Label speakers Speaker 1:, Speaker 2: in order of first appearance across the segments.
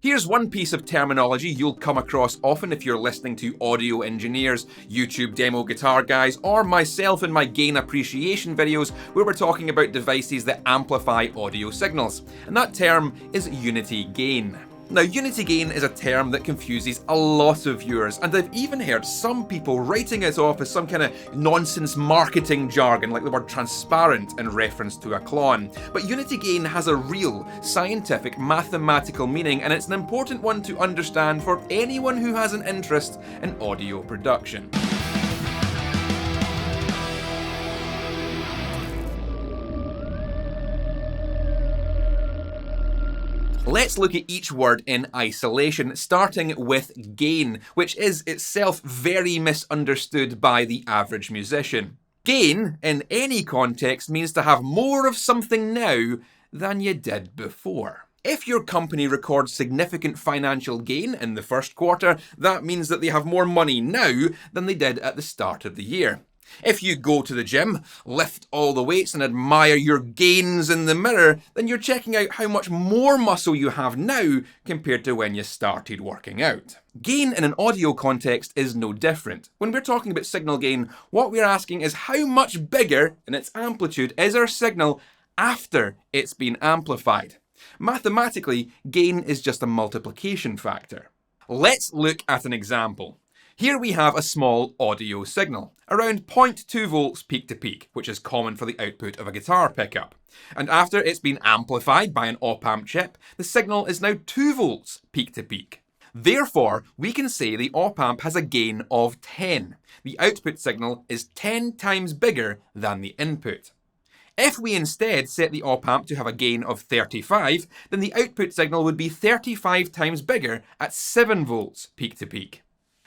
Speaker 1: Here's one piece of terminology you'll come across often if you're listening to audio engineers, YouTube demo guitar guys, or myself in my gain appreciation videos where we're talking about devices that amplify audio signals, and that term is unity gain. Now, unity gain is a term that confuses a lot of viewers, and I've even heard some people writing it off as some kind of nonsense marketing jargon like the word transparent in reference to a clone. But unity gain has a real, scientific, mathematical meaning, and it's an important one to understand for anyone who has an interest in audio production. Let's look at each word in isolation, starting with gain, which is itself very misunderstood by the average musician. Gain, in any context, means to have more of something now than you did before. If your company records significant financial gain in the first quarter, that means that they have more money now than they did at the start of the year. If you go to the gym, lift all the weights and admire your gains in the mirror, then you're checking out how much more muscle you have now compared to when you started working out. Gain in an audio context is no different. When we're talking about signal gain, what we're asking is how much bigger in its amplitude is our signal after it's been amplified. Mathematically, gain is just a multiplication factor. Let's look at an example. Here we have a small audio signal, around 0.2 volts peak to peak, which is common for the output of a guitar pickup. And after it's been amplified by an op-amp chip, the signal is now 2 volts peak to peak. Therefore, we can say the op-amp has a gain of 10. The output signal is 10 times bigger than the input. If we instead set the op-amp to have a gain of 35, then the output signal would be 35 times bigger at 7 volts peak to peak.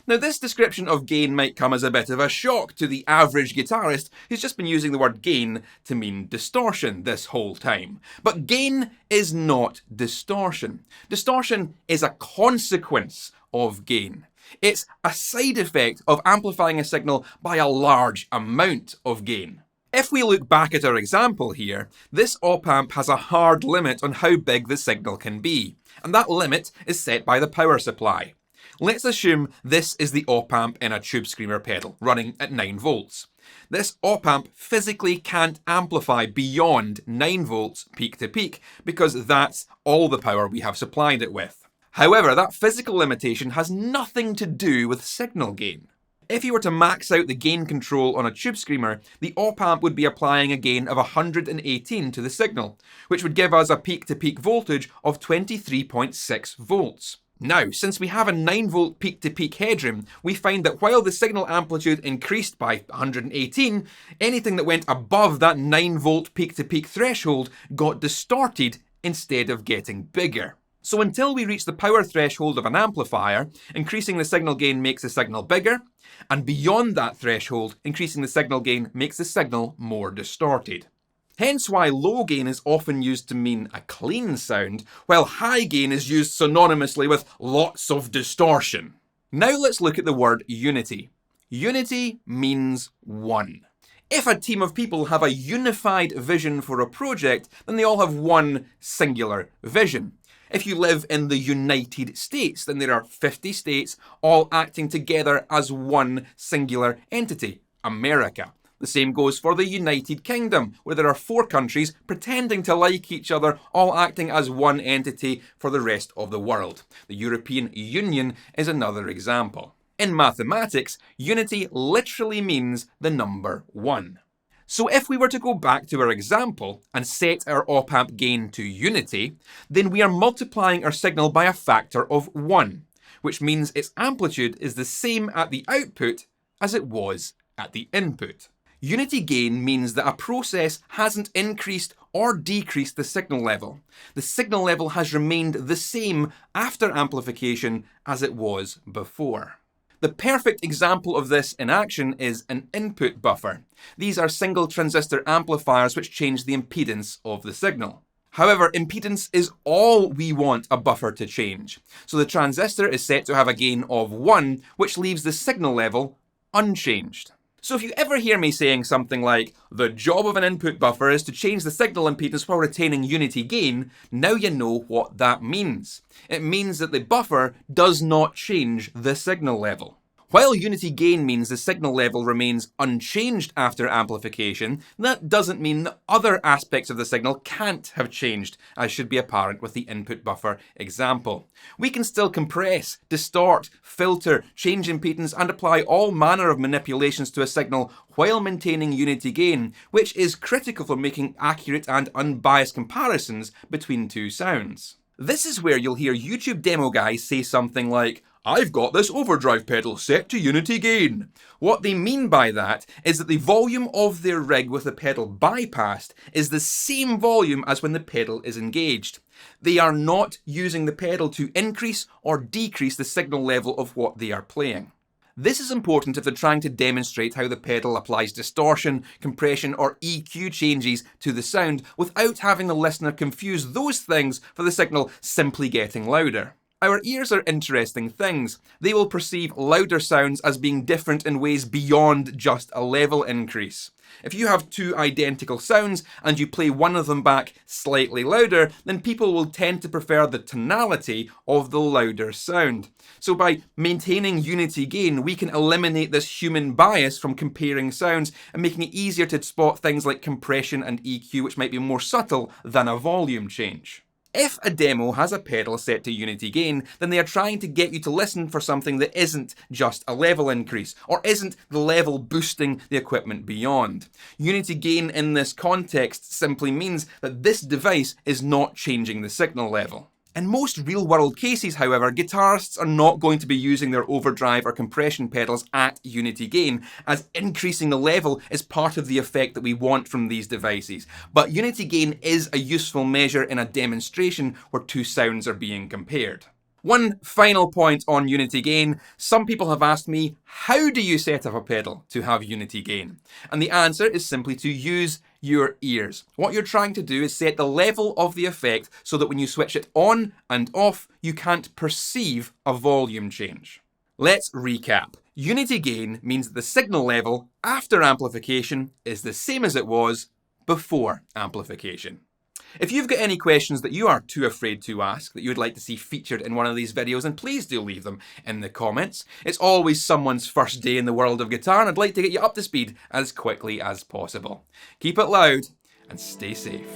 Speaker 1: Now, this description of gain might come as a bit of a shock to the average guitarist who's just been using the word gain to mean distortion this whole time. But gain is not distortion. Distortion is a consequence of gain. It's a side effect of amplifying a signal by a large amount of gain. If we look back at our example here, this op-amp has a hard limit on how big the signal can be, and that limit is set by the power supply. Let's assume this is the op-amp in a tube screamer pedal, running at 9 volts. This op-amp physically can't amplify beyond 9 volts peak to peak, because that's all the power we have supplied it with. However, that physical limitation has nothing to do with signal gain. If you were to max out the gain control on a tube screamer, the op-amp would be applying a gain of 118 to the signal, which would give us a peak-to-peak voltage of 23.6 volts. Now, since we have a 9 volt peak-to-peak headroom, we find that while the signal amplitude increased by 118, anything that went above that 9 volt peak-to-peak threshold got distorted instead of getting bigger. So until we reach the power threshold of an amplifier, increasing the signal gain makes the signal bigger, and beyond that threshold, increasing the signal gain makes the signal more distorted. Hence why low gain is often used to mean a clean sound, while high gain is used synonymously with lots of distortion. Now let's look at the word unity. Unity means one. If a team of people have a unified vision for a project, then they all have one singular vision. If you live in the United States, then there are 50 states all acting together as one singular entity, America. The same goes for the United Kingdom, where there are 4 countries pretending to like each other, all acting as one entity for the rest of the world. The European Union is another example. In mathematics, unity literally means the number 1. So if we were to go back to our example and set our op-amp gain to unity, then we are multiplying our signal by a factor of 1, which means its amplitude is the same at the output as it was at the input. Unity gain means that a process hasn't increased or decreased the signal level. The signal level has remained the same after amplification as it was before. The perfect example of this in action is an input buffer. These are single transistor amplifiers which change the impedance of the signal. However, impedance is all we want a buffer to change. So the transistor is set to have a gain of 1, which leaves the signal level unchanged. So if you ever hear me saying something like, the job of an input buffer is to change the signal impedance while retaining unity gain, now you know what that means. It means that the buffer does not change the signal level. While unity gain means the signal level remains unchanged after amplification, that doesn't mean that other aspects of the signal can't have changed, as should be apparent with the input buffer example. We can still compress, distort, filter, change impedance, and apply all manner of manipulations to a signal while maintaining unity gain, which is critical for making accurate and unbiased comparisons between two sounds. This is where you'll hear YouTube demo guys say something like, I've got this overdrive pedal set to unity gain. What they mean by that is that the volume of their rig with the pedal bypassed is the same volume as when the pedal is engaged. They are not using the pedal to increase or decrease the signal level of what they are playing. This is important if they're trying to demonstrate how the pedal applies distortion, compression, or EQ changes to the sound without having the listener confuse those things for the signal simply getting louder. Our ears are interesting things. They will perceive louder sounds as being different in ways beyond just a level increase. If you have two identical sounds and you play one of them back slightly louder, then people will tend to prefer the tonality of the louder sound. So by maintaining unity gain, we can eliminate this human bias from comparing sounds and making it easier to spot things like compression and EQ, which might be more subtle than a volume change. If a demo has a pedal set to unity gain, then they are trying to get you to listen for something that isn't just a level increase, or isn't the level boosting the equipment beyond. Unity gain in this context simply means that this device is not changing the signal level. In most real-world cases, however, guitarists are not going to be using their overdrive or compression pedals at unity gain, as increasing the level is part of the effect that we want from these devices. But unity gain is a useful measure in a demonstration where two sounds are being compared. One final point on unity gain. Some people have asked me, how do you set up a pedal to have unity gain? And the answer is simply to use your ears. What you're trying to do is set the level of the effect so that when you switch it on and off, you can't perceive a volume change. Let's recap. Unity gain means that the signal level after amplification is the same as it was before amplification. If you've got any questions that you are too afraid to ask, that you would like to see featured in one of these videos, then please do leave them in the comments. It's always someone's first day in the world of guitar, and I'd like to get you up to speed as quickly as possible. Keep it loud and stay safe.